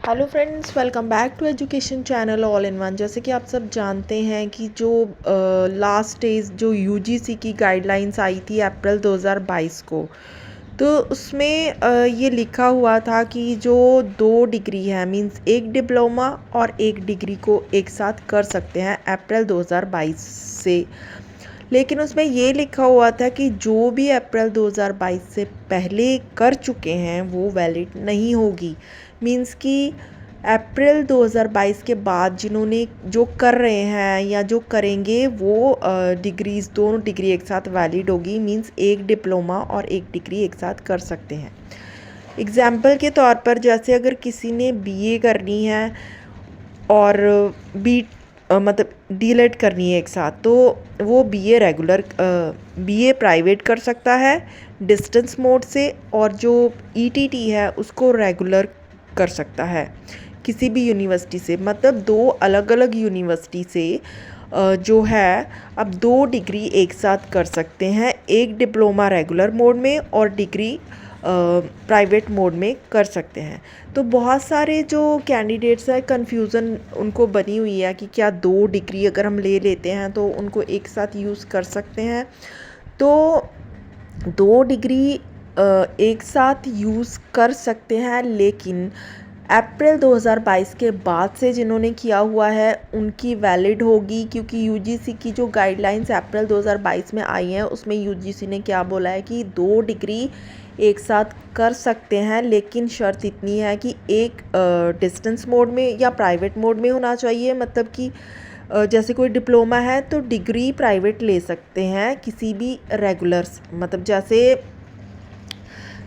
Hello friends, welcome back to education channel all in one. जैसे कि आप सब जानते हैं कि जो लास्ट डेज जो यूजीसी की गाइडलाइंस आई थी अप्रैल 2022 को, तो उसमें ये लिखा हुआ था कि जो 2 डिग्री है मींस एक डिप्लोमा और एक डिग्री को एक साथ कर सकते हैं अप्रैल 2022 से। लेकिन उसमें ये लिखा हुआ था कि जो भी अप्रैल 2022 से पहले कर चुके हैं वो वैलिड नहीं होगी। मींस कि अप्रैल 2022 के बाद जिन्होंने जो कर रहे हैं या जो करेंगे वो डिग्रीज़ दोनों डिग्री एक साथ वैलिड होगी। मींस एक डिप्लोमा और एक डिग्री एक साथ कर सकते हैं। एग्ज़ाम्पल के तौर पर जैसे अगर किसी ने बीए करनी है और मतलब डीलेट करनी है एक साथ, तो वो बीए रेगुलर बीए प्राइवेट कर सकता है डिस्टेंस मोड से, और जो ईटीटी है उसको रेगुलर कर सकता है किसी भी यूनिवर्सिटी से। मतलब दो अलग अलग यूनिवर्सिटी से जो है अब 2 डिग्री एक साथ कर सकते हैं, एक डिप्लोमा रेगुलर मोड में और डिग्री प्राइवेट मोड में कर सकते हैं। तो बहुत सारे जो कैंडिडेट्स हैं कन्फ्यूज़न उनको बनी हुई है कि क्या 2 डिग्री अगर हम ले लेते हैं तो उनको एक साथ यूज़ कर सकते हैं। तो 2 डिग्री एक साथ यूज़ कर सकते हैं, लेकिन अप्रैल 2022 के बाद से जिन्होंने किया हुआ है उनकी वैलिड होगी, क्योंकि यूजीसी की जो गाइडलाइंस अप्रैल 2022 में आई हैं उसमें यूजीसी ने क्या बोला है कि 2 डिग्री एक साथ कर सकते हैं, लेकिन शर्त इतनी है कि एक डिस्टेंस मोड में या प्राइवेट मोड में होना चाहिए। मतलब कि जैसे कोई डिप्लोमा है तो डिग्री प्राइवेट ले सकते हैं किसी भी रेगुलर, मतलब जैसे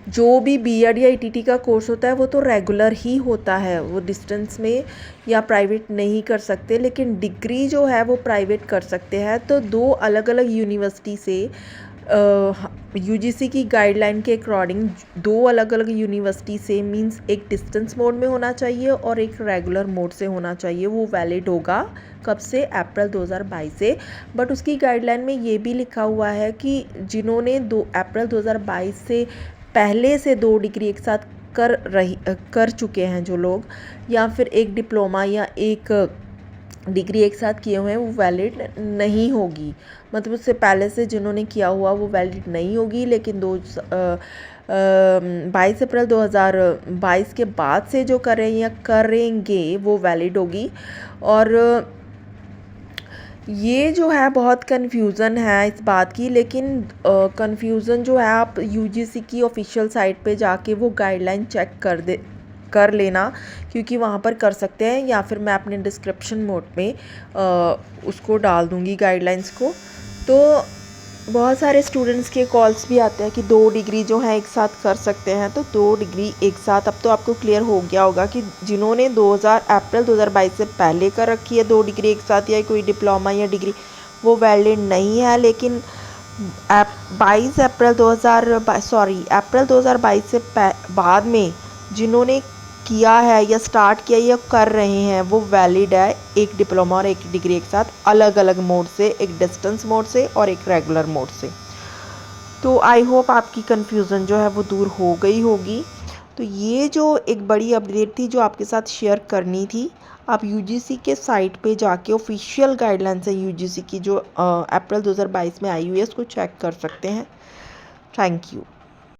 जो भी बीएड या ईटीटी का कोर्स होता है वो तो रेगुलर ही होता है, वो डिस्टेंस में या प्राइवेट नहीं कर सकते। लेकिन डिग्री जो है वो प्राइवेट कर सकते हैं। तो दो अलग अलग यूनिवर्सिटी से यूजीसी की गाइडलाइन के अकॉर्डिंग दो अलग अलग यूनिवर्सिटी से मींस एक डिस्टेंस मोड में होना चाहिए और एक रेगुलर मोड से होना चाहिए। वो वैलिड होगा कब से? अप्रैल 2022 से। बट उसकी गाइडलाइन में ये भी लिखा हुआ है कि जिन्होंने अप्रैल 2022 से पहले से 2 डिग्री एक साथ कर चुके हैं जो लोग, या फिर एक डिप्लोमा या एक डिग्री एक साथ किए हुए हैं, वो वैलिड नहीं होगी। मतलब उससे पहले से जिन्होंने किया हुआ वो वैलिड नहीं होगी। लेकिन 22 अप्रैल 2022 के बाद से जो कर रहे हैं या करेंगे वो वैलिड होगी। और ये जो है बहुत कन्फ्यूज़न है इस बात की, लेकिन कन्फ्यूज़न जो है आप यूजीसी की ऑफिशियल साइट पे जाके वो गाइडलाइन चेक कर लेना, क्योंकि वहाँ पर कर सकते हैं, या फिर मैं अपने डिस्क्रिप्शन नोट में उसको डाल दूँगी गाइडलाइंस को। तो बहुत सारे स्टूडेंट्स के कॉल्स भी आते हैं कि 2 डिग्री जो है एक साथ कर सकते हैं। तो 2 डिग्री एक साथ अब तो आपको क्लियर हो गया होगा कि जिन्होंने अप्रैल 2022 से पहले कर रखी है 2 डिग्री एक साथ, या कोई डिप्लोमा या डिग्री, वो वैलिड नहीं है। लेकिन अप्रैल 2022 से बाद में जिन्होंने किया है या स्टार्ट किया या कर रहे हैं वो वैलिड है, एक डिप्लोमा और एक डिग्री एक साथ अलग अलग मोड से, एक डिस्टेंस मोड से और एक रेगुलर मोड से। तो आई होप आपकी कन्फ्यूज़न जो है वो दूर हो गई होगी। तो ये जो एक बड़ी अपडेट थी जो आपके साथ शेयर करनी थी। आप यूजीसी के साइट पे जाके ऑफिशियल गाइडलाइंस है यूजीसी की जो अप्रैल 2022 में आई हुई है उसको चेक कर सकते हैं। Thank you.